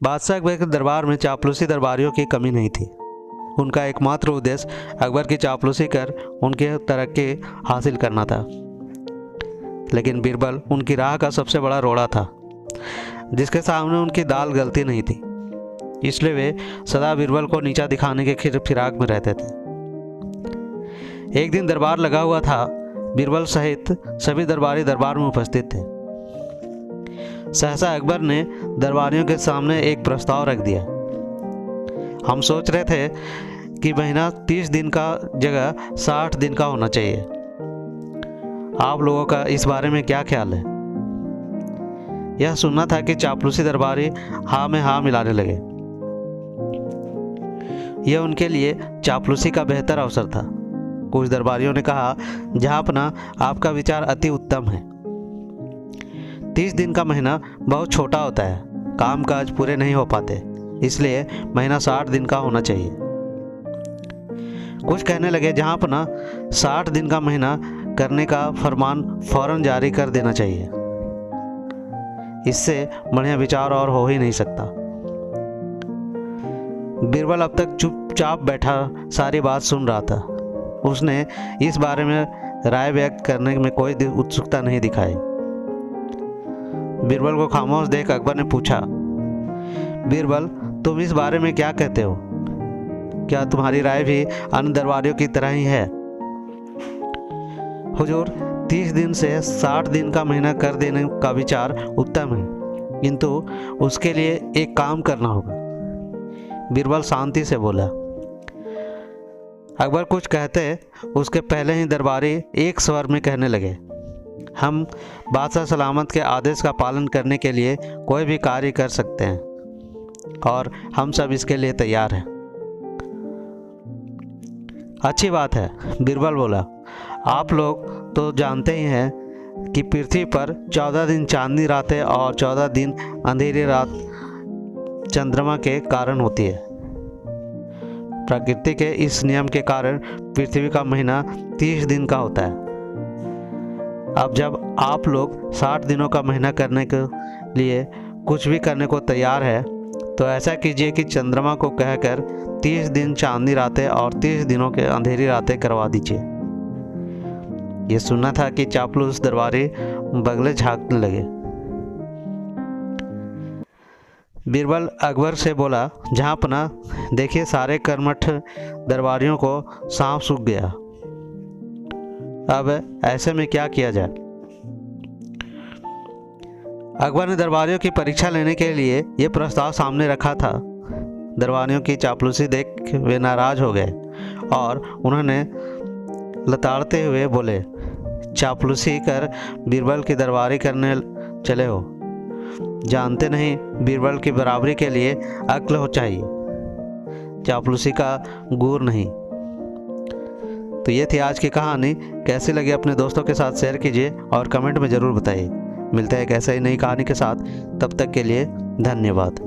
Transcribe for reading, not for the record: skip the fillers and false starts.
बादशाह अकबर के दरबार में चापलूसी दरबारियों की कमी नहीं थी। उनका एकमात्र उद्देश्य अकबर की चापलूसी कर उनके तरक्की हासिल करना था। लेकिन बीरबल उनकी राह का सबसे बड़ा रोड़ा था, जिसके सामने उनकी दाल गलती नहीं थी। इसलिए वे सदा बीरबल को नीचा दिखाने के फिराक में रहते थे। एक दिन दरबार लगा हुआ था। बीरबल सहित सभी दरबारी दरबार में उपस्थित थे। सहसा अकबर ने दरबारियों के सामने एक प्रस्ताव रख दिया। हम सोच रहे थे कि महीना 30 दिन का जगह 60 दिन का होना चाहिए। आप लोगों का इस बारे में क्या ख्याल है? यह सुनना था कि चापलूसी दरबारी हाँ में हाँ मिलाने लगे। यह उनके लिए चापलूसी का बेहतर अवसर था। कुछ दरबारियों ने कहा, जहाँपना, आपका विचार अति उत्तम है। 30 दिन का महीना बहुत छोटा होता है, कामकाज पूरे नहीं हो पाते, इसलिए महीना 60 दिन का होना चाहिए। कुछ कहने लगे, जहाँपना, 60 दिन का महीना करने का फरमान फौरन जारी कर देना चाहिए। इससे बढ़िया विचार और हो ही नहीं सकता। बीरबल अब तक चुपचाप बैठा सारी बात सुन रहा था। उसने इस बारे में राय व्यक्त करने में कोई उत्सुकता नहीं दिखाई। बीरबल को खामोश देख अकबर ने पूछा, बीरबल, तुम इस बारे में क्या कहते हो? क्या तुम्हारी राय भी अन्य दरबारियों की तरह ही है? हुजूर, 30 दिन से 60 दिन का महीना कर देने का विचार उत्तम है, किंतु उसके लिए एक काम करना होगा। बीरबल शांति से बोला। अकबर कुछ कहते उसके पहले ही दरबारी एक स्वर में कहने लगे, हम बादशाह सलामत के आदेश का पालन करने के लिए कोई भी कार्य कर सकते हैं और हम सब इसके लिए तैयार हैं। अच्छी बात है, बीरबल बोला। आप लोग तो जानते ही हैं कि पृथ्वी पर 14 दिन चांदनी रातें और 14 दिन अंधेरी रात चंद्रमा के कारण होती है। प्रकृति के इस नियम के कारण पृथ्वी का महीना 30 दिन का होता है। अब जब आप लोग 60 दिनों का महीना करने के लिए कुछ भी करने को तैयार है, तो ऐसा कीजिए कि चंद्रमा को कहकर 30 दिन चांदनी रातें और 30 दिनों के अंधेरी रातें करवा दीजिए। ये सुनना था कि चापलूस दरबारी बगले झांकने लगे। बीरबल अकबर से बोला, जहाँपना, देखिए सारे कर्मठ दरबारियों को सांप सूख गया। अब ऐसे में क्या किया जाए? अकबर ने दरबारियों की परीक्षा लेने के लिए यह प्रस्ताव सामने रखा था। दरबारियों की चापलूसी देख वे नाराज हो गए और उन्होंने लताड़ते हुए बोले, चापलूसी कर बीरबल की दरबारी करने चले हो। जानते नहीं, बीरबल की बराबरी के लिए अक्ल हो चाहिए, चापलूसी का गुर नहीं। तो ये थी आज की कहानी। कैसी लगी अपने दोस्तों के साथ शेयर कीजिए और कमेंट में ज़रूर बताइए। मिलते हैं एक ऐसे ही नई कहानी के साथ, तब तक के लिए धन्यवाद।